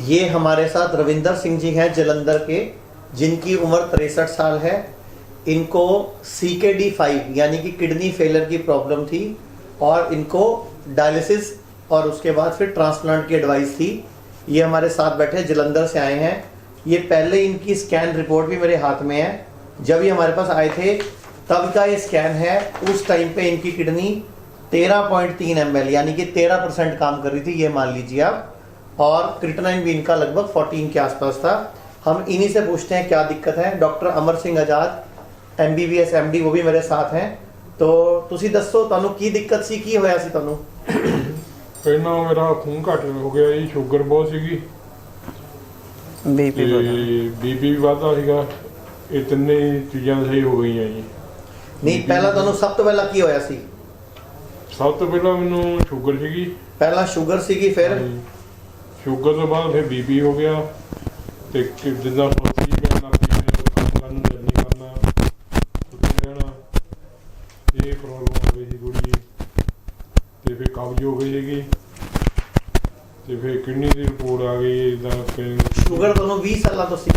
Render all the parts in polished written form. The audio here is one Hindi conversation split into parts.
ये हमारे साथ रविंदर सिंह जी हैं जलंधर के, जिनकी उम्र 63 साल है। इनको CKD5 यानी कि किडनी फेलियर की प्रॉब्लम थी और इनको डायलिसिस और उसके बाद फिर ट्रांसप्लांट की एडवाइस थी। ये हमारे साथ बैठे जलंधर से आए हैं। ये पहले इनकी स्कैन रिपोर्ट भी मेरे हाथ में है। जब ये हमारे पास आए थे तब का ये स्कैन है। उस टाइम पे इनकी किडनी 13.3 ml यानी कि 13% काम कर रही थी, ये मान लीजिए आप। और क्रिएटिनिन भी इनका लगभग 14 के आसपास था। हम इन्हीं से पूछते हैं क्या दिक्कत है। डॉक्टर अमर सिंह आजाद MBBS MD वो भी मेरे साथ हैं। तो ਤੁਸੀਂ ਦੱਸੋ ਤੁਹਾਨੂੰ ਕੀ ਦਿੱਕਤ ਸੀ, ਕੀ ਹੋਇਆ ਸੀ ਤੁਹਾਨੂੰ? ਪਹਿਲਾਂ ਮੇਰਾ ਖੂਨ ਘੱਟ ਹੋ ਗਿਆ ਜੀ, ਸ਼ੂਗਰ ਬਹੁਤ ਸੀਗੀ, ਬੀਪੀ ਵੀ ਵੱਧਦਾ ਸੀਗਾ। ਇਹ ਤਿੰਨੇ ਚੀਜ਼ਾਂ ਸਹੀ ਹੋ ਗਈਆਂ ਜੀ। ਨਹੀਂ, ਪਹਿਲਾਂ ਤੁਹਾਨੂੰ ਸਭ ਤੋਂ ਪਹਿਲਾਂ ਕੀ ਹੋਇਆ ਸੀ? ਸਭ ਤੋਂ ਪਹਿਲਾਂ ਮੈਨੂੰ ਸ਼ੂਗਰ ਸੀਗੀ। ਪਹਿਲਾਂ ਸ਼ੂਗਰ ਸੀਗੀ, ਫਿਰ ਸ਼ੂਗਰ ਤੋਂ ਬਾਅਦ ਫਿਰ ਬੀਪੀ ਹੋ ਗਿਆ ਤੇ ਜਿੱਦਾਂ ਸੋਚੀ ਕਰਨਾ ਕੰਮ ਕਰਨ ਨੂੰ ਦਿਲ ਨਹੀਂ ਕਰਨਾ, ਉੱਥੇ ਰਹਿਣਾ, ਇਹ ਪ੍ਰੋਬਲਮ ਹੋ ਗਈ ਸੀ ਥੋੜ੍ਹੀ। ਤੇ ਫਿਰ ਕਬਜ਼ ਹੋ ਗਈ ਸੀਗੀ ਤੇ ਫਿਰ ਕਿਡਨੀ ਦੀ ਰਿਪੋਰਟ ਆ ਗਈ ਇੱਦਾਂ। ਸ਼ੂਗਰ ਤੁਹਾਨੂੰ 20 ਸਾਲਾਂ ਤੋਂ ਸੀ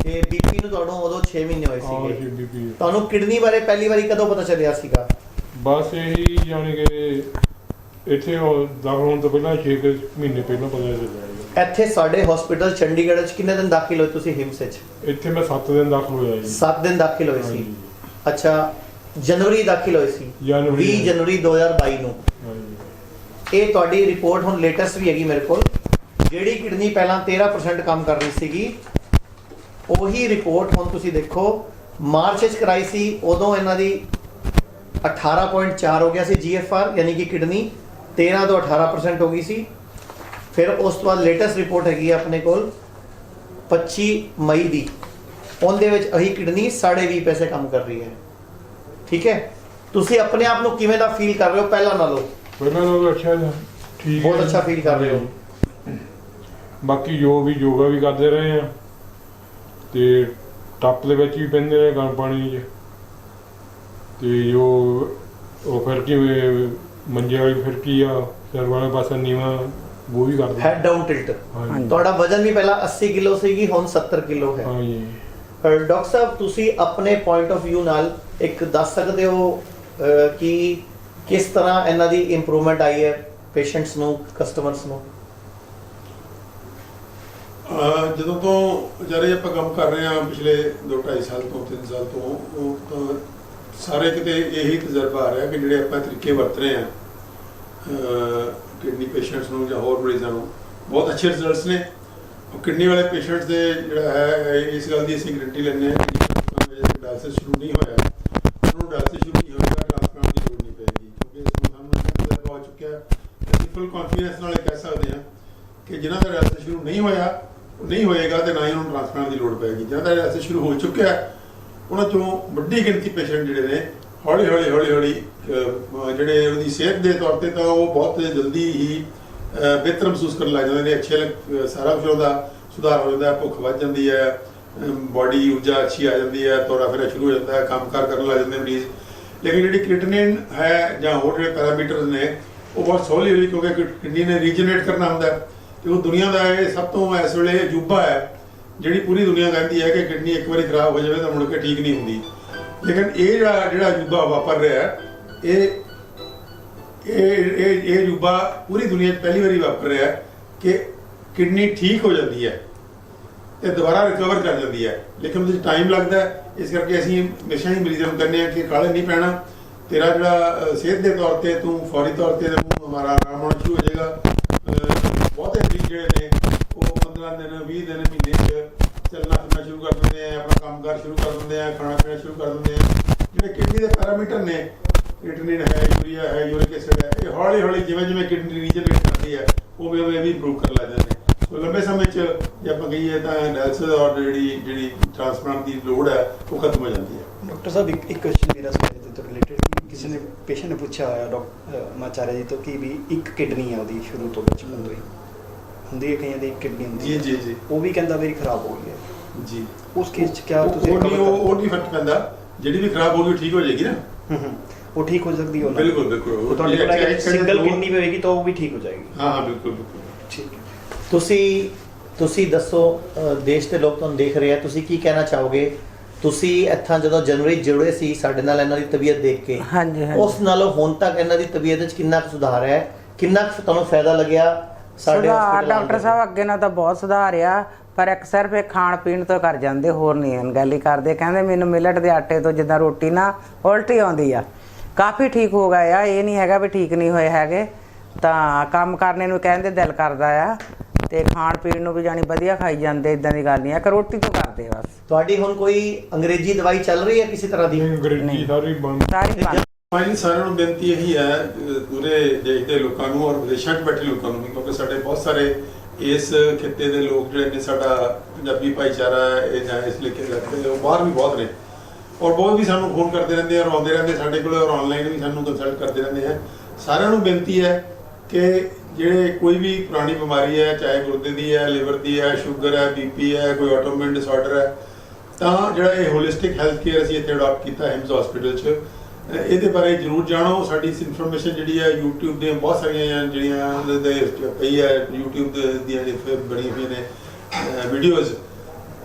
ਤੇ ਬੀਪੀ ਨੂੰ ਤੁਹਾਨੂੰ ਉਦੋਂ 6 ਮਹੀਨੇ ਹੋਏ ਸੀਗੇ। ਬੀਪੀ ਤੁਹਾਨੂੰ ਕਿਡਨੀ ਬਾਰੇ ਪਹਿਲੀ ਵਾਰੀ ਕਦੋਂ ਪਤਾ ਚੱਲਿਆ ਸੀਗਾ? ਬਸ ਇਹੀ ਜਾਣੀ ਕਿ ਇੱਥੇ ਦਾਖਲ ਹੋਣ ਤੋਂ ਪਹਿਲਾਂ 6 ਮਹੀਨੇ ਪਹਿਲਾਂ ਪਤਾ ਚੱਲਿਆ। ਇੱਥੇ ਸਾਡੇ ਹਸਪੀਟਲ ਚੰਡੀਗੜ੍ਹ 'ਚ ਕਿੰਨੇ ਦਿਨ ਦਾਖਲ ਹੋਏ ਤੁਸੀਂ ਹਿਮਸ 'ਚ? ਇੱਥੇ ਮੈਂ 7 ਦਿਨ ਦਾਖਲ ਹੋਇਆ ਜੀ। 7 ਦਿਨ ਦਾਖਲ ਹੋਏ ਸੀ। ਅੱਛਾ, ਜਨਵਰੀ ਦਾਖਲ ਹੋਏ ਸੀ, 20 ਜਨਵਰੀ 2022 ਨੂੰ। ਇਹ ਤੁਹਾਡੀ ਰਿਪੋਰਟ ਹੁਣ ਲੇਟੈਸਟ ਵੀ ਹੈਗੀ ਮੇਰੇ ਕੋਲ। ਜਿਹੜੀ ਕਿਡਨੀ ਪਹਿਲਾਂ 13% ਕੰਮ ਕਰ ਰਹੀ ਸੀਗੀ, ਉਹੀ ਰਿਪੋਰਟ ਹੁਣ ਤੁਸੀਂ ਦੇਖੋ। ਮਾਰਚ 'ਚ ਕਰਾਈ ਸੀ, ਉਦੋਂ ਇਹਨਾਂ ਦੀ 18.4 ਹੋ ਗਿਆ ਸੀ GFR, ਯਾਨੀ ਕਿ ਕਿਡਨੀ 13 ਤੋਂ 18% ਹੋ ਗਈ ਸੀ। ਫਿਰ ਉਸ ਤੋਂ ਬਾਅਦ ਲੇਟੈਸਟ ਰਿਪੋਰਟ ਹੈਗੀ ਹੈ ਆਪਣੇ ਕੋਲ 25 ਮਈ ਦੀ। ਉਹਦੇ ਵਿੱਚ ਅਹੀ ਕਿਡਨੀ 20.5% ਕੰਮ ਕਰ ਰਹੀ ਹੈ। ਠੀਕ ਹੈ, ਤੁਸੀਂ ਆਪਣੇ ਆਪ ਨੂੰ ਕਿਵੇਂ ਦਾ ਫੀਲ ਕਰ ਰਹੇ ਹੋ ਪਹਿਲਾਂ ਨਾਲੋਂ? ਪਹਿਲਾਂ ਨਾਲੋਂ ਅੱਛਾ, ਠੀਕ, ਬਹੁਤ ਅੱਛਾ ਫੀਲ ਕਰ ਰਹੇ ਹੋ। ਬਾਕੀ ਜੋ ਵੀ ਯੋਗਾ ਵੀ ਕਰਦੇ ਰਹੇ ਆ ਤੇ ਟੱਪ ਦੇ ਵਿੱਚ ਵੀ ਪੈਂਦੇ ਰਹੇ ਗਰਮ ਪਾਣੀ 'ਚ, ਤੇ ਜੋ ਉਹ ਫਿਰਕੀ ਮੰਜੇ ਵਾਲੀ ਫਿਰਕੀ ਆ ਸਿਰ ਵਾਲੇ ਪਾਸੇ ਨੀਵਾਂ, ਉਹ ਵੀ ਕਰਦੇ। Head down tilt. ਤੁਹਾਡਾ ਵਜ਼ਨ ਵੀ ਪਹਿਲਾਂ 80 ਕਿਲੋ ਸੀਗੀ, ਹੁਣ 70 ਕਿਲੋ ਹੈ। ਹਾਂਜੀ। ਡਾਕਟਰ ਸਾਹਿਬ, ਤੁਸੀਂ ਆਪਣੇ ਪੁਆਇੰਟ ਆਫ ਵਿਊ ਨਾਲ ਇੱਕ ਦੱਸ ਸਕਦੇ ਹੋ ਕਿ ਕਿਸ ਤਰ੍ਹਾਂ ਇਹਨਾਂ ਦੀ ਇੰਪਰੂਵਮੈਂਟ ਆਈ ਹੈ ਪੇਸ਼ੈਂਟਸ ਨੂੰ, ਕਸਟਮਰਸ ਨੂੰ? ਜਦੋਂ ਤੋਂ ਜਿਹੜੇ ਆਪਾਂ ਕੰਮ ਕਰ ਰਹੇ ਹਾਂ ਪਿਛਲੇ 2-2.5 ਸਾਲ ਤੋਂ 3 ਸਾਲ ਤੋਂ, ਉਹ ਤਾਂ ਸਾਰੇ ਕਿਤੇ ਇਹੀ ਤਜਰਬਾ ਆ ਰਿਹਾ ਕਿ ਜਿਹੜੇ ਆਪਾਂ ਤਰੀਕੇ ਵਰਤ ਰਹੇ ਹਾਂ ਕਿਡਨੀ ਪੇਸ਼ੈਂਟਸ ਨੂੰ ਜਾਂ ਹੋਰ ਮਰੀਜ਼ਾਂ ਨੂੰ, ਬਹੁਤ ਅੱਛੇ ਰਿਜ਼ਲਟਸ ਨੇ। ਕਿਡਨੀ ਵਾਲੇ ਪੇਸ਼ੈਂਟਸ ਦੇ ਜਿਹੜਾ ਹੈ ਇਸ ਗੱਲ ਦੀ ਅਸੀਂ ਗਰੰਟੀ ਲੈਂਦੇ ਹਾਂ ਕਿ ਡਾਇਲਿਸਿਸ ਸ਼ੁਰੂ ਨਹੀਂ ਹੋਇਆ, ਉਹਨੂੰ ਡਾਇਲਿਸਿਸ ਸ਼ੁਰੂ ਨਹੀਂ ਹੋਏਗਾ, ਟ੍ਰਾਂਸਪਲਾਂਟ ਦੀ ਲੋੜ ਨਹੀਂ ਪਏਗੀ, ਕਿਉਂਕਿ ਇਸ ਨੂੰ ਸਾਨੂੰ ਤਜਰਬਾ ਹੋ ਚੁੱਕਿਆ। ਅਸੀਂ ਫੁੱਲ ਕੌਨਫੀਡੈਂਸ ਨਾਲ ਕਹਿ ਸਕਦੇ ਹਾਂ ਕਿ ਜਿਨ੍ਹਾਂ ਦਾ ਡਾਇਲਿਸਿਸ ਸ਼ੁਰੂ ਨਹੀਂ ਹੋਇਆ, ਉਹ ਨਹੀਂ ਹੋਏਗਾ ਤੇ ਨਾ ਹੀ ਉਹਨੂੰ ਟ੍ਰਾਂਸਪਲਾਂਟ ਦੀ ਲੋੜ ਪਏਗੀ। ਜਿਨ੍ਹਾਂ ਦਾ ਡਾਇਲਿਸਿਸ ਸ਼ੁਰੂ ਹੋ ਚੁੱਕਿਆ, ਉਹਨਾਂ ਚੋਂ ਵੱਡੀ ਗਿਣਤੀ ਪੇਸ਼ੈਂਟ ਜਿਹੜੇ ਨੇ ਹੌਲੀ ਹੌਲੀ ਜਿਹੜੇ ਉਹਦੀ ਸਿਹਤ ਦੇ ਤੌਰ 'ਤੇ ਤਾਂ ਉਹ ਬਹੁਤ ਜਲਦੀ ਹੀ ਬਿਹਤਰ ਮਹਿਸੂਸ ਕਰਨ ਲੱਗ ਜਾਂਦੇ ਨੇ। ਅੱਛੇ ਸਾਰਾ ਕੁਝ ਉਹਦਾ ਸੁਧਾਰ ਹੋ ਜਾਂਦਾ, ਭੁੱਖ ਵੱਧ ਜਾਂਦੀ ਹੈ, ਬਾਡੀ ਊਰਜਾ ਅੱਛੀ ਆ ਜਾਂਦੀ ਹੈ, ਤੋਰਾ ਫੇਰਾ ਸ਼ੁਰੂ ਹੋ ਜਾਂਦਾ ਹੈ, ਕੰਮਕਾਰ ਕਰਨ ਲੱਗ ਜਾਂਦੇ ਮਰੀਜ਼। ਲੇਕਿਨ ਜਿਹੜੀ ਕ੍ਰੀਏਟਿਨਿਨ ਹੈ ਜਾਂ ਹੋਰ ਜਿਹੜੇ ਪੈਰਾਮੀਟਰਸ ਨੇ, ਉਹ ਬਹੁਤ ਹੌਲੀ ਕਿਉਂਕਿ ਕਿਡਨੀ ਨੇ ਰੀਜਨਰੇਟ ਕਰਨਾ ਹੁੰਦਾ ਤੇ ਉਹ ਦੁਨੀਆ ਦਾ ਇਹ ਸਭ ਤੋਂ ਇਸ ਵੇਲੇ ਅਜੂਬਾ ਹੈ ਜਿਹੜੀ ਪੂਰੀ ਦੁਨੀਆ ਕਹਿੰਦੀ ਹੈ ਕਿ ਕਿਡਨੀ ਇੱਕ ਵਾਰੀ ਖਰਾਬ ਹੋ ਜਾਵੇ ਤਾਂ ਮੁੜ ਕੇ ਠੀਕ ਨਹੀਂ ਹੁੰਦੀ। ਲੇਕਿਨ ਇਹ ਜਿਹੜਾ ਅਜੂਬਾ ਵਾਪਰ ਰਿਹਾ ਹੈ, ਇਹ ਅਜੂਬਾ ਪੂਰੀ ਦੁਨੀਆ 'ਚ ਪਹਿਲੀ ਵਾਰੀ ਵਾਪਰ ਰਿਹਾ ਕਿ ਕਿਡਨੀ ਠੀਕ ਹੋ ਜਾਂਦੀ ਹੈ ਤੇ ਦੁਬਾਰਾ ਰਿਕਵਰ ਕਰ ਜਾਂਦੀ ਹੈ। ਲੇਕਿਨ ਉਹਦੇ 'ਚ ਟਾਈਮ ਲੱਗਦਾ ਹੈ। ਇਸ ਕਰਕੇ ਅਸੀਂ ਹਮੇਸ਼ਾ ਹੀ ਮਰੀਜ਼ਾਂ ਨੂੰ ਕਹਿੰਦੇ ਹਾਂ ਕਿ ਕਾਹਲੇ ਨਹੀਂ ਪੈਣਾ, ਤੇਰਾ ਜਿਹੜਾ ਸਿਹਤ ਦੇ ਤੌਰ 'ਤੇ ਤੂੰ ਫੌਰੀ ਤੌਰ 'ਤੇ ਹਮਾਰਾ ਆਰਾਮ ਆਉਣਾ ਸ਼ੁਰੂ ਹੋ ਜਾਏਗਾ। ਬਹੁਤੇ ਮਰੀਜ਼ ਜਿਹੜੇ ਨੇ ਉਹ 15 ਦਿਨ 20 ਦਿਨ ਮਹੀਨੇ 'ਚ ਚੱਲਣਾ ਫਿਰਨਾ ਸ਼ੁਰੂ ਕਰ ਦਿੰਦੇ ਆ, ਆਪਣਾ ਕੰਮਕਾਰ ਸ਼ੁਰੂ ਕਰ ਦਿੰਦੇ ਆ, ਖਾਣਾ ਪੀਣਾ ਸ਼ੁਰੂ ਕਰ ਦਿੰਦੇ ਆ। ਜਿਹੜੇ ਕਿਡਨੀ ਦੇ ਪੈਰਾਮੀਟਰ ਨੇ, ਕ੍ਰੀਏਟਿਨਿਨ ਹੈ, ਯੂਰੀਆ ਹੈ, ਯੂਰਿਕ ਐਸਿਡ ਹੈ, ਇਹ ਹੌਲੀ ਜਿਵੇਂ ਕਿਡਨੀ ਰੀਜਨਰੇਟ ਕਰਦੀ ਹੈ ਉਵੇਂ ਵੀ ਇੰਪਰੂਵ ਕਰਨ ਲੱਗ ਜਾਂਦੇ ਨੇ। ਸੋ ਲੰਬੇ ਸਮੇਂ 'ਚ ਜੇ ਆਪਾਂ ਕਹੀਏ ਤਾਂ ਡਾਇਲਿਸਿਸ ਔਰ ਜਿਹੜੀ ਟ੍ਰਾਂਸਪਲਾਂਟ ਦੀ ਲੋੜ ਹੈ ਉਹ ਖਤਮ ਹੋ ਜਾਂਦੀ ਹੈ। ਡਾਕਟਰ ਸਾਹਿਬ, ਇੱਕ ਕੁਐਸਚਨ ਮੇਰਾ ਸਵਾਲ ਤੋਂ ਰਿਲੇਟਡ, ਕਿਸੇ ਨੇ ਪੇਸ਼ੈਂਟ ਨੇ ਪੁੱਛਿਆ ਹੋਇਆ ਡਾਕਟਰ ਮਾਚਾਰਿਆ ਜੀ ਤੋਂ ਕਿ ਵੀ ਇੱਕ ਕਿਡਨੀ ਹੈ ਉਹਦੀ ਸ਼ੁਰੂ ਤੋਂ ਬਚਪਨ ਤੋਂ ਹੀ ਹੁੰਦੀ ਹੈ, ਕਈਆਂ ਦੀ ਇੱਕ ਕਿਡਨੀ ਹੁੰਦੀ ਹੈ। ਜੀ ਉਹ ਵੀ ਕਹਿੰਦਾ ਮੇਰੀ ਖਰਾਬ ਹੋ ਗਈ ਹੈ ਜੀ। ਉਸ ਕੇਸ 'ਚ ਕਿਆ ਤੁਸੀਂ ਉਹ ਨਹੀਂ ਫਰਕ ਪੈਂਦਾ, ਜਿਹੜੀ ਵੀ ਖਰਾਬ ਹੋ ਗਈ ਠੀਕ ਹੋ ਜਾਏਗੀ ਨਾ, ਉਹ ਠੀਕ ਹੋ ਸਕਦੀ ਹੈ? ਬਿਲकुल ਤੁਹਾਡੇ ਕੋਲ ਸਿੰਗਲ ਕਿਡਨੀ ਹੋਏਗੀ ਤਾਂ ਉਹ ਵੀ ਠੀਕ ਹੋ ਜਾਏਗੀ। ਹਾਂ ਬਿਲकुल ਠੀਕ ਹੈ। ਤੁਸੀਂ ਦੱਸੋ, ਦੇਸ਼ ਦੇ ਲੋਕ ਤੁਹਾਨੂੰ ਦੇਖ ਰਹੇ ਆ, ਤੁਸੀਂ ਕੀ ਕਹਿਣਾ ਚਾਹੋਗੇ? ਤੁਸੀਂ ਇੱਥਾਂ ਜਦੋਂ ਜਨਵਰੀ ਜੁੜੇ ਸੀ ਸਾਡੇ ਨਾਲ, ਇਹਨਾਂ ਦੀ ਤਬੀਅਤ ਦੇਖ ਕੇ, ਹਾਂਜੀ ਹਾਂਜੀ ਉਸ ਨਾਲੋਂ ਹੁਣ ਤੱਕ ਇਹਨਾਂ ਦੀ ਤਬੀਅਤ ਵਿੱਚ ਕਿੰਨਾ ਕੁ ਸੁਧਾਰ ਹੈ? ਕਿੰਨਾ ਕੁ ਤੁਹਾਨੂੰ ਫਾਇਦਾ ਲੱਗਿਆ ਸਾਡੇ ਸੁਧਾਰ hospital ਆਉਣ ਡਾਕਟਰ ਦਾ? ਸਾਹਿਬ ਅੱਗੇ ਨਾਲ ਤਾਂ ਬਹੁਤ ਸੁਧਾਰ ਆ, ਪਰ ਇੱਕ ਸਿਰਫ ਇਹ ਖਾਣ ਪੀਣ ਤੋਂ ਕਰ ਜਾਂਦੇ, ਹੋਰ ਨਹੀਂ ਅਣਗਹਿਲੀ ਕਰਦੇ। ਕਹਿੰਦੇ ਮੈਨੂੰ ਮਿਲਟ ਦੇ ਆਟੇ ਤੋਂ ਜਿੱਦਾਂ ਰੋਟੀ ਨਾ ਉਲਟੀ ਆਉਂਦੀ ਆ। ਕਾਫੀ ਠੀਕ ਹੋ ਗਏ ਆ, ਇਹ ਨਹੀਂ ਹੈਗਾ ਵੀ ਠੀਕ ਨਹੀਂ ਹੋਏ ਹੈਗੇ। ਤਾਂ ਕੰਮ ਕਰਨੇ ਨੂੰ ਕਹਿੰਦੇ ਦਿਲ ਕਰਦਾ ਆ, ਤੇ ਖਾਣ ਪੀਣ ਨੂੰ ਵੀ ਜਾਣੀ ਵਧੀਆ ਖਾਈ ਜਾਂਦੇ, ਇਦਾਂ ਦੀ ਗੱਲ ਨਹੀਂ ਆ ਕਿ ਰੋਟੀ ਤੋਂ ਕਰਦੇ ਬਸ। ਤੁਹਾਡੀ ਹੁਣ ਕੋਈ ਅੰਗਰੇਜ਼ੀ ਦਵਾਈ ਚੱਲ ਰਹੀ ਹੈ ਕਿਸੇ ਤਰ੍ਹਾਂ ਦੀ? ਅੰਗਰੇਜ਼ੀ ਸਾਰੀ ਬੰਦ। ਸਾਰੀ ਬੰਦ। ਭਾਈ ਸਾਰਿਆਂ ਨੂੰ ਬੇਨਤੀ ਇਹੀ ਹੈ, ਪੂਰੇ ਦੇਸ਼ ਦੇ ਲੋਕਾਂ ਨੂੰ ਔਰ ਵਿਦੇਸ਼ਾਂ 'ਚ ਬੈਠੇ ਲੋਕਾਂ ਨੂੰ ਵੀ, ਕਿਉਂਕਿ ਸਾਡੇ ਬਹੁਤ ਸਾਰੇ ਇਸ ਖਿੱਤੇ ਦੇ ਲੋਕ ਜਿਹੜੇ ਨੇ, ਸਾਡਾ ਪੰਜਾਬੀ ਭਾਈਚਾਰਾ ਹੈ ਇਹ ਜਾਂ ਇਸ ਲਿਖੇ ਲੱਗਦੇ, ਉਹ ਬਾਹਰ ਵੀ ਬਹੁਤ ਨੇ ਔਰ ਬਹੁਤ ਵੀ ਸਾਨੂੰ ਫੋਨ ਕਰਦੇ ਰਹਿੰਦੇ ਔਰ ਆਉਂਦੇ ਰਹਿੰਦੇ ਸਾਡੇ ਕੋਲ, ਔਰ ਆਨਲਾਈਨ ਵੀ ਸਾਨੂੰ ਕੰਸਲਟ ਕਰਦੇ ਰਹਿੰਦੇ ਆ। ਸਾਰਿਆਂ ਨੂੰ ਬੇਨਤੀ ਹੈ ਕਿ ਜਿਹੜੇ ਕੋਈ ਵੀ ਪੁਰਾਣੀ ਬਿਮਾਰੀ ਹੈ, ਚਾਹੇ ਗੁਰਦੇ ਦੀ ਹੈ, ਲਿਵਰ ਦੀ ਹੈ, ਸ਼ੂਗਰ ਹੈ, ਬੀਪੀ ਹੈ, ਕੋਈ ਆਟੋਮਿਊਨ ਡਿਸਆਰਡਰ ਹੈ, ਤਾਂ ਜਿਹੜਾ ਇਹ ਹੋਲਿਸਟਿਕ ਹੈਲਥ ਕੇਅਰ ਅਸੀਂ ਇੱਥੇ ਅਡਾਪਟ ਕੀਤਾ ਹਿਮਸ ਹਸਪੀਟਲ 'ਚ, ਇਹਦੇ ਬਾਰੇ ਜ਼ਰੂਰ ਜਾਣੋ। ਸਾਡੀ ਇਨਫੋਰਮੇਸ਼ਨ ਜਿਹੜੀ ਹੈ YouTube ਦੀਆਂ ਬਹੁਤ ਸਾਰੀਆਂ ਜਿਹੜੀਆਂ ਪਈ ਹੈ, YouTube ਦੀਆਂ ਬਣੀਆਂ ਹੋਈਆਂ ਨੇ ਵੀਡੀਓਜ਼,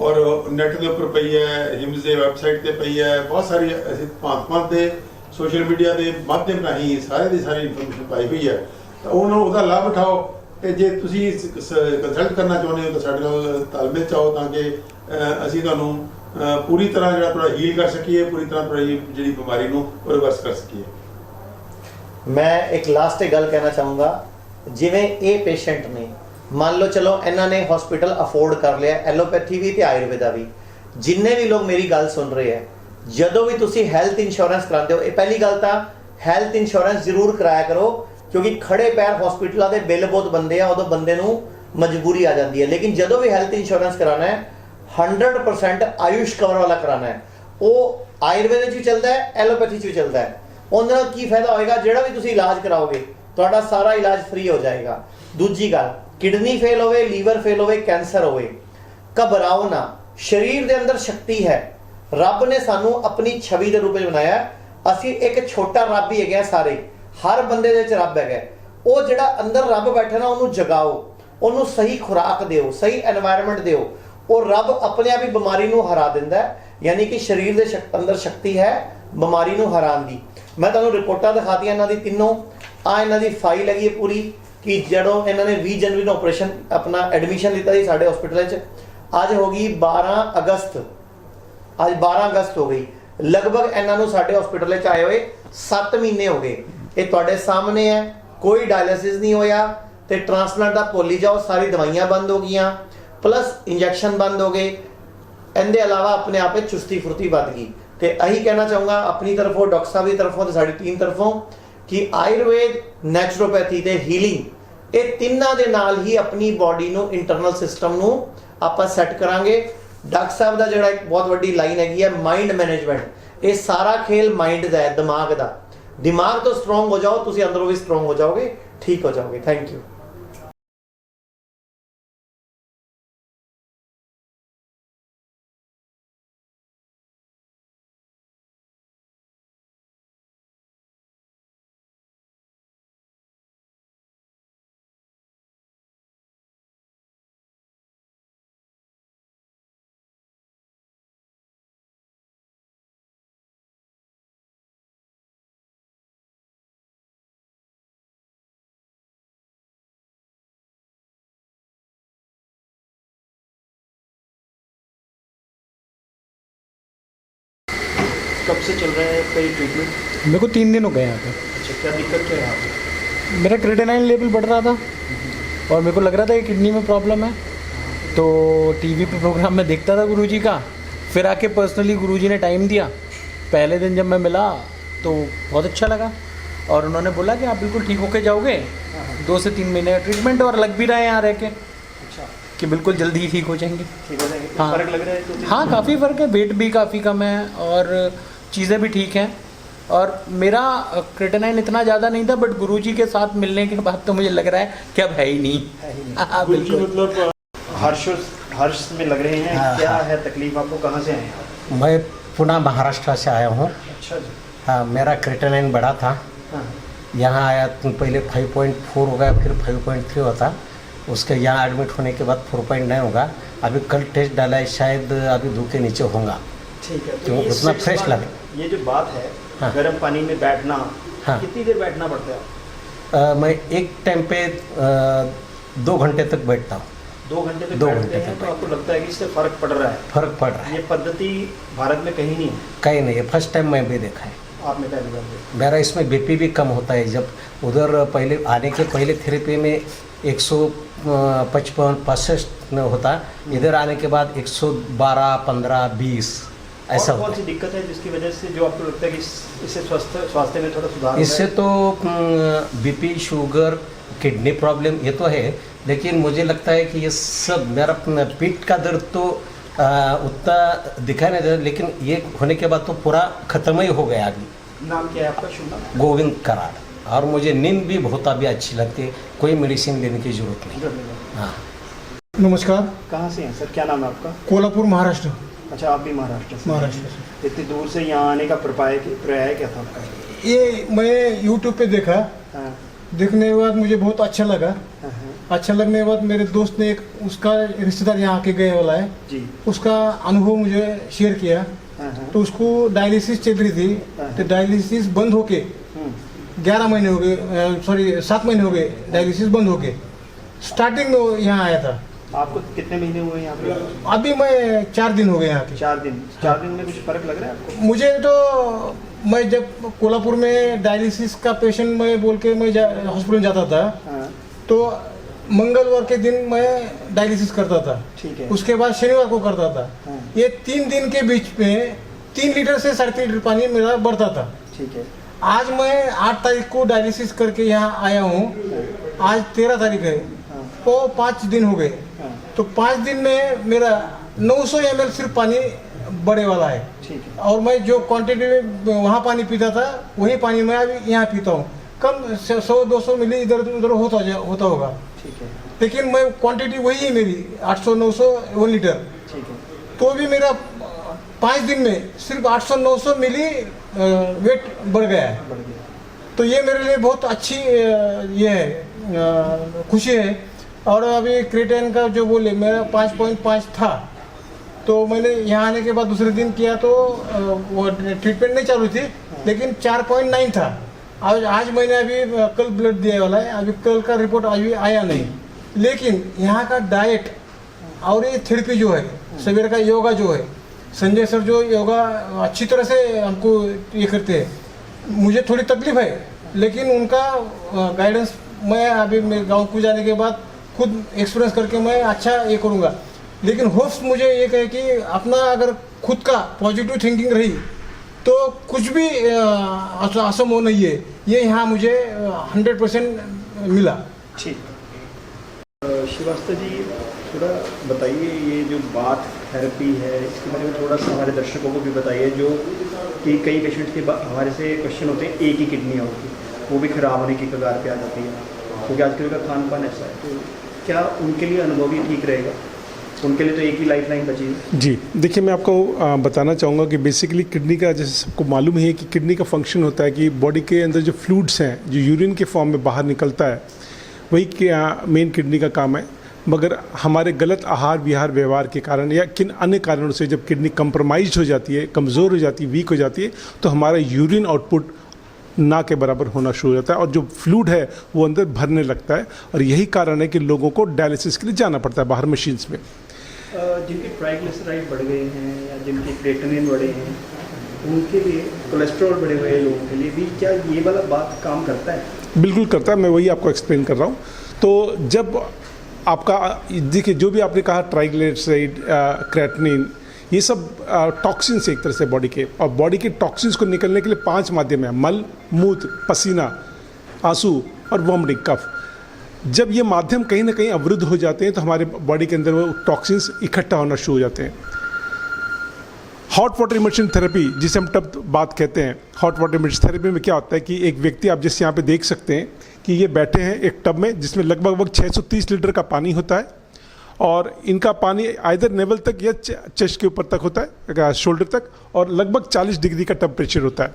ਔਰ ਨੈਟ ਦੇ ਉੱਪਰ ਪਈ ਹੈ, ਹਿਮਸ ਦੇ ਵੈਬਸਾਈਟ ਤੇ ਪਈ ਹੈ, ਬਹੁਤ ਸਾਰੀ ਅਸੀਂ ਭਾਂਤ ਦੇ ਸੋਸ਼ਲ ਮੀਡੀਆ ਦੇ ਮਾਧਿਅਮ ਰਾਹੀਂ ਸਾਰੇ ਦੀ ਸਾਰੀ ਇਨਫੋਰਮੇਸ਼ਨ ਪਾਈ ਹੋਈ ਹੈ। ਤਾਂ ਉਹਦਾ ਲਾਭ ਉਠਾਓ, ਤੇ ਜੇ ਤੁਸੀਂ ਕੰਸਲਟ ਕਰਨਾ ਚਾਹੁੰਦੇ ਹੋ ਤਾਂ ਸਾਡੇ ਨਾਲ ਤਾਲਮੇਲ ਚਾਹੋ, ਤਾਂ ਕਿ ਅਸੀਂ ਤੁਹਾਨੂੰ ਪੂਰੀ ਤਰ੍ਹਾਂ ਜਿਹੜਾ ਥੋੜਾ ਹੀਲ ਕਰ ਸਕੀਏ, ਪੂਰੀ ਤਰ੍ਹਾਂ ਤੁਹਾਡੀ ਜਿਹੜੀ ਬਿਮਾਰੀ ਨੂੰ ਰਿਵਰਸ ਕਰ ਸਕੀਏ। ਮੈਂ ਇੱਕ ਲਾਸਟ ਗੱਲ ਕਹਿਣਾ ਚਾਹੂੰਗਾ, ਜਿਵੇਂ ਇਹ ਪੇਸ਼ੈਂਟ ਨੇ, ਮੰਨ ਲਓ ਚਲੋ ਇਹਨਾਂ ਨੇ ਹਸਪੀਟਲ ਅਫੋਰਡ ਕਰ ਲਿਆ, ਐਲੋਪੈਥੀ ਵੀ ਤੇ ਆਯੁਰਵੇਦਾ ਵੀ, ਜਿੰਨੇ ਵੀ ਲੋਕ ਮੇਰੀ ਗੱਲ ਸੁਣ ਰਹੇ ਹੈ, ਜਦੋਂ ਵੀ ਤੁਸੀਂ ਹੈਲਥ ਇੰਸ਼ੋਰੈਂਸ ਕਰਾਉਂਦੇ ਹੋ, ਇਹ ਪਹਿਲੀ ਗੱਲ ਤਾਂ ਹੈਲਥ ਇੰਸ਼ੋਰੈਂਸ ਜ਼ਰੂਰ ਕਰਾਇਆ ਕਰੋ, ਕਿਉਂਕਿ ਖੜੇ ਪੈਰ ਹਸਪੀਟਲਾਂ ਦੇ ਬਿੱਲ ਬਹੁਤ ਬੰਦੇ ਆ, ਉਦੋਂ ਬੰਦੇ ਨੂੰ ਮਜਬੂਰੀ ਆ ਜਾਂਦੀ ਹੈ। ਲੇਕਿਨ ਜਦੋਂ ਵੀ ਹੈਲਥ ਇੰਸ਼ੋਰੈਂਸ ਕਰਾਉਣਾ ਹੈ 100% ਆਯੁਸ਼ ਕਵਰ ਵਾਲਾ ਕਰਾਉਣਾ ਹੈ। ਉਹ ਆਯੁਰਵੇਦ 'ਚ ਵੀ ਚੱਲਦਾ ਹੈ, ਐਲੋਪੈਥੀ 'ਚ ਵੀ ਚੱਲਦਾ ਹੈ। ਉਹਦੇ ਨਾਲ ਕੀ ਫਾਇਦਾ ਹੋਏਗਾ? ਜਿਹੜਾ ਵੀ ਤੁਸੀਂ ਇਲਾਜ ਕਰਾਓਗੇ ਤੁਹਾਡਾ ਸਾਰਾ ਇਲਾਜ ਫ੍ਰੀ ਹੋ ਜਾਏਗਾ। ਦੂਜੀ ਗੱਲ, ਕਿਡਨੀ ਫੇਲ ਹੋਵੇ, ਲੀਵਰ ਫੇਲ ਹੋਵੇ, ਕੈਂਸਰ ਹੋਵੇ, ਘਬਰਾਓ ਨਾ। ਸਰੀਰ ਦੇ ਅੰਦਰ ਸ਼ਕਤੀ ਹੈ। ਰੱਬ ਨੇ ਸਾਨੂੰ ਆਪਣੀ ਛਵੀ ਦੇ ਰੂਪ ਵਿੱਚ ਬਣਾਇਆ। ਅਸੀਂ ਇੱਕ ਛੋਟਾ ਰੱਬ ਹੀ ਹੈਗੇ ਸਾਰੇ, ਹਰ ਬੰਦੇ ਦੇ ਵਿੱਚ ਰੱਬ ਹੈਗਾ। ਉਹ ਜਿਹੜਾ ਅੰਦਰ ਰੱਬ ਬੈਠਾ ਨਾ, ਉਹਨੂੰ ਜਗਾਓ, ਉਹਨੂੰ ਸਹੀ ਖੁਰਾਕ ਦਿਓ, ਸਹੀ এনवायरमेंट ਦਿਓ। ਉਹ ਰੱਬ ਆਪਣੇ ਆਪ ਹੀ ਬਿਮਾਰੀ ਨੂੰ ਹਰਾ ਦਿੰਦਾ ਹੈ। ਯਾਨੀ ਕਿ ਸਰੀਰ ਦੇ ਅੰਦਰ ਸ਼ਕਤੀ ਹੈ ਬਿਮਾਰੀ ਨੂੰ ਹਰਾਉਣ ਦੀ। ਮੈਂ ਤੁਹਾਨੂੰ ਰਿਪੋਰਟਾਂ ਦਿਖਾਤੀਆਂ ਇਹਨਾਂ ਦੀ ਤਿੰਨੋਂ। ਆ ਇਹਨਾਂ ਦੀ ਫਾਈਲ ਹੈਗੀ ਹੈ ਪੂਰੀ, ਕਿ ਜਦੋਂ ਇਹਨਾਂ ਨੇ 20 ਜਨਵਰੀ ਨੂੰ ਆਪਰੇਸ਼ਨ ਆਪਣਾ ਐਡਮਿਸ਼ਨ ਲਿੱਤਾ ਸੀ ਸਾਡੇ ਹਸਪੀਟਲ 'ਚ। ਅੱਜ ਹੋ ਗਈ 12 ਅਗਸਤ, ਅੱਜ 12 ਅਗਸਤ ਹੋ ਗਈ। ਲਗਭਗ ਇਹਨਾਂ ਨੂੰ ਸਾਡੇ ਹਸਪੀਟਲ 'ਚ ਆਏ ਹੋਏ 7 ਮਹੀਨੇ ਹੋ ਗਏ। ਇਹ ਤੁਹਾਡੇ ਸਾਹਮਣੇ ਹੈ, ਕੋਈ ਡਾਇਲਿਸਿਸ ਨਹੀਂ ਹੋਇਆ, ਤੇ ਟ੍ਰਾਂਸਪਲਾਂਟ ਦਾ ਭੁੱਲ ਹੀ ਜਾਓ, ਸਾਰੀ ਦਵਾਈਆਂ ਬੰਦ ਹੋ ਗਈਆਂ, ਪਲੱਸ ਇੰਜੈਕਸ਼ਨ ਬੰਦ ਹੋ ਗਏ। ਇਹਦੇ ਇਲਾਵਾ ਆਪਣੇ ਆਪ ਵਿੱਚ ਚੁਸਤੀ ਫੁਰਤੀ ਵੱਧ ਗਈ। ਤੇ ਇਹੀ ਕਹਿਣਾ ਚਾਹੂੰਗਾ ਆਪਣੀ ਤਰਫੋਂ, ਡਾਕਟਰ ਸਾਹਿਬ ਦੀ ਤਰਫੋਂ ਤੇ ਸਾਡੀ ਟੀਮ ਤਰਫੋਂ, ਕਿ ਆਯੁਰਵੇਦ, ਨੈਚੁਰੋਪੈਥੀ ਤੇ ਹੀਲਿੰਗ, ਇਹ ਤਿੰਨਾਂ ਦੇ ਨਾਲ ਹੀ ਆਪਣੀ ਬਾਡੀ ਨੂੰ, ਇੰਟਰਨਲ ਸਿਸਟਮ ਨੂੰ ਆਪਾਂ ਸੈੱਟ ਕਰਾਂਗੇ। ਡਾਕਟਰ ਸਾਹਿਬ ਦਾ ਜਿਹੜਾ ਇੱਕ ਬਹੁਤ ਵੱਡੀ ਲਾਈਨ ਹੈਗੀ ਹੈ, ਮਾਈਂਡ ਮੈਨੇਜਮੈਂਟ। ਇਹ ਸਾਰਾ ਖੇਲ ਮਾਈਂਡ ਦਾ ਹੈ, ਦਿਮਾਗ ਦਾ। ਦਿਮਾਗ ਤੋਂ ਸਟਰੋਂਗ ਹੋ ਜਾਓ, ਤੁਸੀਂ ਅੰਦਰੋਂ ਵੀ ਸਟਰੋਂਗ ਹੋ ਜਾਓਗੇ, ਠੀਕ ਹੋ ਜਾਓਗੇ। Thank you. कब से चल रहा है आपका ये ट्रीटमेंट? मेरे को 3 दिन हो गए यहाँ पे। अच्छा, क्या दिक्कत क्या है यहाँ पे? मेरा क्रेटिनाइन लेवल बढ़ रहा था और मेरे को लग रहा था कि किडनी में प्रॉब्लम है। तो टीवी पे प्रोग्राम में देखता था गुरुजी का, फिर आके पर्सनली गुरुजी ने टाइम दिया। पहले दिन जब मैं मिला तो बहुत अच्छा लगा और उन्होंने बोला कि आप बिल्कुल ठीक होके जाओगे, 2 से 3 महीने का ट्रीटमेंट, और लग भी रहा है यहाँ रह के अच्छा, कि बिल्कुल जल्दी ही ठीक हो जाएंगे। ठीक हो जाएंगे? हाँ। फर्क लग रहा है? 2-3 हाँ, काफ़ी फ़र्क है, वेट भी काफ़ी कम है और चीज़ें भी ठीक हैं। और मेरा क्रेटिनाइन इतना ज़्यादा नहीं था, बट गुरुजी के साथ मिलने के बाद तो मुझे लग रहा है कि अब है ही नहीं। है ही नहीं। हाँ, बिल्कुल। मतलब हर्ष में लग रहे हैं। हाँ, क्या हाँ। है तकलीफ आपको? कहाँ से आए हैं आप? मैं पुणे महाराष्ट्र से आया हूँ। अच्छा जी। हाँ, मेरा क्रेटिनाइन बढ़ा था। हाँ। यहाँ आया तो पहले 5.4 हो गया, फिर 5.3 होता। उसके यहाँ एडमिट होने के बाद 4.9 होगा। अभी कल टेस्ट डाला है, शायद अभी 2 के नीचे होगा। ठीक है, क्यों? ये उतना 6 फ्रेश month, लगे। ये जो बात है हाँ। गर्म पानी में बैठना, हाँ। कितनी देर बैठना पड़ता है? मैं एक टाइम पे 2 घंटे तक बैठता हूँ। 2 घंटे तक 2 बैठते घंटे हैं तक तो आपको लगता है कि इससे फर्क पड़ रहा है? फर्क पड़ रहा है। ये पद्धति भारत में कहीं नहीं है, कहीं नहीं है, फर्स्ट टाइम मैं भी देखा है। आपने पहली बार देखा। मेरा इसमें बीपी भी कम होता है। जब उधर पहले आने के पहले थेरेपी में 155-65 होता, इधर आने के बाद 112, 15, 20 ऐसा और होता कौन सी है। दिक्कत है जिसकी वजह से जो आपको लगता है कि इससे स्वास्थ्य में थोड़ा सुधार होगा? इससे तो बीपी, शुगर, किडनी प्रॉब्लम ये तो है, लेकिन मुझे लगता है कि ये सब मेरा पीठ का दर्द तो उतना दिखाई नहीं देता, लेकिन ये होने के बाद तो पूरा खत्म ही हो गया अभी। नाम क्या है आपका? शुभ नाम? गोविंद कराड़। और मुझे नींद भी बहुत अभी अच्छी लगती है, कोई मेडिसिन लेने की जरूरत नहीं। धन्यवाद। हाँ। नमस्कार, कहाँ से हैं सर? क्या नाम है आपका? कोल्हापुर महाराष्ट्र। अच्छा, आप भी महाराष्ट्र से? महाराष्ट्र से। इतनी दूर से यहाँ आने का पर्याय क्या था आपका? ये मैं यूट्यूब पे देखा, हाँ, देखने के बाद मुझे बहुत अच्छा लगा। हाँ, हाँ, अच्छा लगने के बाद मेरे दोस्त ने एक उसका रिश्तेदार यहाँ आके गए वाला है, जी, उसका अनुभव मुझे शेयर किया। हाँ, हाँ, तो उसको डायलिसिस चल रही थी, तो डायलिसिस बंद होके हम्म, 11 महीने हो गए, सॉरी 7 महीने हो गए डायलिसिस बंद होके। स्टार्टिंग में वो यहाँ आया था, आपको कितने महीने हुए यहाँ पे? अभी मैं 4 दिन हो गए यहाँ के। 4 दिन। 4 दिन में कुछ फर्क लग रहा है आपको? मुझे तो, मैं जब कोल्हापुर में डायलिसिस का पेशेंट मैं बोल के मैं हॉस्पिटल जाता था, हाँ, तो मंगलवार के दिन मैं डायलिसिस करता था, ठीक है। उसके बाद शनिवार को करता था। हाँ, ये 3 दिन के बीच में 3 लीटर से 3.5 लीटर पानी मेरा बढ़ता था। ठीक है। आज मैं 8 तारीख को डायलिसिस करके यहाँ आया हूँ, आज 13 तारीख है, हाँ, तो 5 दिन हो गए। हाँ, तो 5 दिन में मेरा 900 ml सिर्फ पानी बढ़े वाला है। ठीक है। और मैं जो क्वांटिटी में वहाँ पानी पीता था वही पानी मैं अभी यहाँ पीता हूँ। कम 100-200 मिली इधर उधर होता होगा, ठीक है। लेकिन मैं क्वांटिटी वही है मेरी 800-900 1 लीटर। ठीक है। तो भी मेरा 5 दिन में सिर्फ 800-900 मिली वेट बढ़ गया है। बढ़ गया। तो ये मेरे लिए बहुत अच्छी ये है, खुशी है। और अभी क्रिएटिन का जो बोले मेरा 5.5 था, तो मैंने यहाँ आने के बाद दूसरे दिन किया तो वो ट्रीटमेंट नहीं चालू थी, लेकिन 4.9 था। आज मैंने अभी कल ब्लड दिया वाला है, अभी कल का रिपोर्ट अभी आया नहीं। लेकिन यहाँ का डाइट और ये थेरेपी जो है, सवेरे का योगा जो है, संजय सर जो योगा अच्छी तरह से हमको ये करते हैं। मुझे थोड़ी तकलीफ है, लेकिन उनका गाइडेंस मैं अभी मेरे गाँव को जाने के बाद खुद एक्सपीरियंस करके मैं अच्छा ये करूँगा। लेकिन होप्स मुझे ये कहे कि अपना अगर खुद का पॉजिटिव थिंकिंग रही तो कुछ भी असंभव नहीं है। ये यहाँ मुझे 100% मिला। ठीक। श्रीवास्तव जी, थोड़ा बताइए ये जो बात थेरेपी है इसके बारे में थोड़ा सा हमारे दर्शकों को भी बताइए, जो कि कई पेशेंट्स के हमारे से क्वेश्चन होते हैं, एक ही किडनी होती वो भी खराब होने की कगार पे आ जाती है, क्योंकि आजकल का खान पान ऐसा है। तो क्या उनके लिए अनुभव भी ठीक रहेगा? उनके लिए तो एक ही लाइफलाइन बची है। जी देखिए, मैं आपको बताना चाहूँगा कि बेसिकली किडनी का, जैसे सबको मालूम है कि किडनी का फंक्शन होता है कि बॉडी के अंदर जो फ्लूइड्स हैं जो यूरिन के फॉर्म में बाहर निकलता है, वही मेन किडनी का काम है। मगर हमारे गलत आहार विहार व्यवहार के कारण या किन अन्य कारणों से जब किडनी कंप्रोमाइज हो जाती है, कमज़ोर हो जाती है, वीक हो जाती है, तो हमारा यूरिन आउटपुट ना के बराबर होना शुरू हो जाता है और जो फ्लूइड है वो अंदर भरने लगता है। और यही कारण है कि लोगों को डायलिसिस के लिए जाना पड़ता है बाहर मशीन्स में। जिनके ट्राइग्लिसराइड बढ़ गए हैं या जिनके क्रिएटिनिन बढ़े हैं, उनके लिए कोलेस्ट्रॉल बढ़े हुए लोगों के लिए भी क्या ये वाला बात काम करता है? बिल्कुल करता है, मैं वही आपको एक्सप्लेन कर रहा हूँ। तो जब आपका, देखिए जो भी आपने कहा ट्राइग्लिसराइड, क्रिएटिनिन, ये सब टॉक्सिन्स एक तरह से बॉडी के, और बॉडी के टॉक्सिन्स को निकलने के लिए 5 माध्यम है: मल, मूत्र, पसीना, आंसू और वॉमिटिंग, कफ। जब ये माध्यम कहीं ना कहीं अवरुद्ध हो जाते हैं तो हमारे बॉडी के अंदर वो टॉक्सिन्स इकट्ठा होना शुरू हो जाते हैं। हॉट वाटर इमर्शन थेरेपी, जिसे हम टब बात कहते हैं, हॉट वाटर इमर्शन थेरेपी में क्या होता है कि एक व्यक्ति, आप जैसे यहाँ पे देख सकते हैं कि ये बैठे हैं एक टब में जिसमें लगभग 630 लीटर का पानी होता है, और इनका पानी आइदर नेवल तक या चेस्ट के ऊपर तक होता है, शोल्डर तक, और लगभग 40 डिग्री का टेम्परेचर होता है।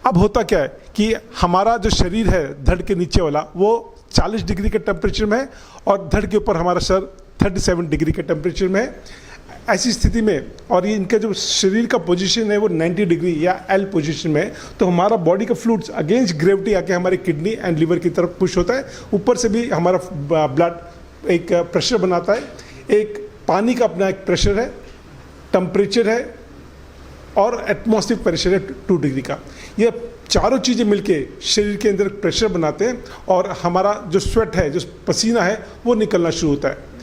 अब होता क्या है कि हमारा जो शरीर है धड़ के नीचे वाला, वो 40 डिग्री के टेम्परेचर में है और धड़ के ऊपर हमारा सर 37 डिग्री के टेम्परेचर में है। ऐसी स्थिति में और ये इनका जो शरीर का पोजीशन है वो 90 डिग्री या एल पोजीशन में है, तो हमारा बॉडी का फ्लूइड्स अगेंस्ट ग्रेविटी आके हमारे किडनी एंड लिवर की तरफ पुश होता है। ऊपर से भी हमारा ब्लड एक प्रेशर बनाता है, एक पानी का अपना एक प्रेशर है, टेम्परेचर है और एटमॉस्फेरिक प्रेशर है 2 डिग्री का। ये चारों चीज़ें मिलके शरीर के अंदर प्रेशर बनाते हैं और हमारा जो स्वेट है, जो पसीना है, वो निकलना शुरू होता है।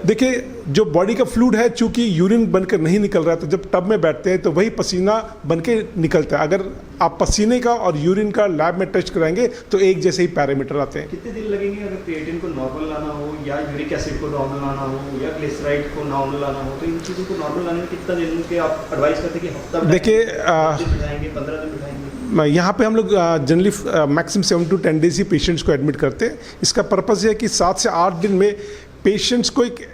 देखिए, जो बॉडी का फ्लूइड है, चूंकि यूरिन बनकर नहीं निकल रहा है, तो जब टब में बैठते हैं तो वही पसीना बनके निकलता है। अगर आप पसीने का और यूरिन का लैब में टेस्ट कराएंगे तो एक जैसे ही पैरामीटर आते हैं। कितने दिन लगेंगे अगर क्रिएटिन को नॉर्मल लाना हो या यूरिक एसिड को नॉर्मल लाना हो या ग्लिसराइड को नॉर्मल लाना हो, तो इन चीज़ों को नॉर्मल लाने में कितना दिन के आप एडवाइस करते हैं कि हफ्ता देखिए, 15 दिन बिठाएंगे? यहाँ पे हम लोग generally maximum 7 to 10 days he patients को एडमिट करते हैं। इसका पर्पज़ है कि 7 से 8 दिन में पेशेंट्स को एक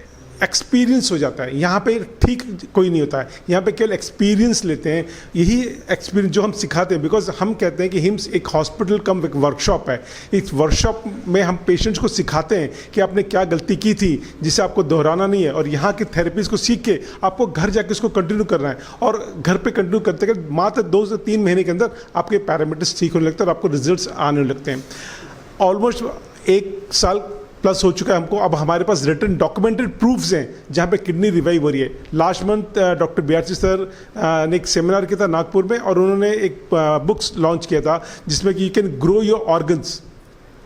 एक्सपीरियंस हो जाता है। यहाँ पे ठीक कोई नहीं होता है, यहाँ पे केवल एक्सपीरियंस लेते हैं। यही एक्सपीरियंस जो हम सिखाते हैं, बिकॉज हम कहते हैं कि हिम्स एक हॉस्पिटल कम एक वर्कशॉप है। इस वर्कशॉप में हम पेशेंट्स को सिखाते हैं कि आपने क्या गलती की थी जिसे आपको दोहराना नहीं है, और यहाँ की थेरेपीज को सीख के आपको घर जाके इसको कंटिन्यू करना है। और घर पे कंटिन्यू करते करते मात्र 2 से 3 महीने के अंदर आपके पैरामीटर्स ठीक होने लगते हैं और आपको रिजल्ट्स आने लगते हैं। ऑलमोस्ट 1 साल प्लस हो चुका है हमको। अब हमारे पास रिटन डॉक्यूमेंटेड प्रूफ्स हैं जहाँ पे किडनी रिवाइव हो रही है। Last month doctor BRC sir ने एक सेमिनार किया था नागपुर में, और उन्होंने एक बुक्स लॉन्च किया था जिसमें कि you can grow your organs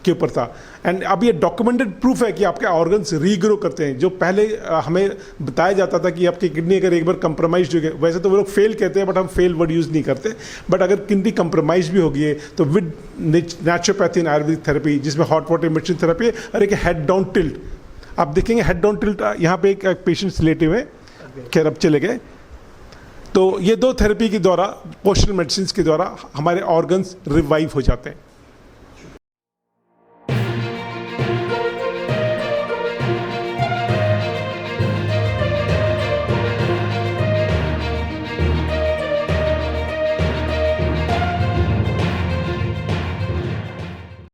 के ऊपर था। एंड अब ये डॉक्यूमेंटेड प्रूफ है कि आपके ऑर्गन्स रीग्रो करते हैं। जो पहले हमें बताया जाता था कि आपकी किडनी अगर एक बार कंप्रोमाइज हो गई, वैसे तो वो लोग फेल कहते हैं बट हम फेल वर्ड यूज़ नहीं करते, बट अगर किडनी कंप्रोमाइज भी हो गई है तो with naturopathy and Ayurvedic therapy, जिसमें हॉट वाटर मेडिसिन थेरेपी है, और एक हेड डाउन टिल्ट। आप देखेंगे हेड डाउन टिल्ट, यहाँ पे एक पेशेंट्स लेटे हुए, खैर अब चले गए। तो ये 2 थेरेपी के द्वारा, पोस्चरल मेडिसिन के द्वारा हमारे ऑर्गन्स रिवाइव हो जाते हैं।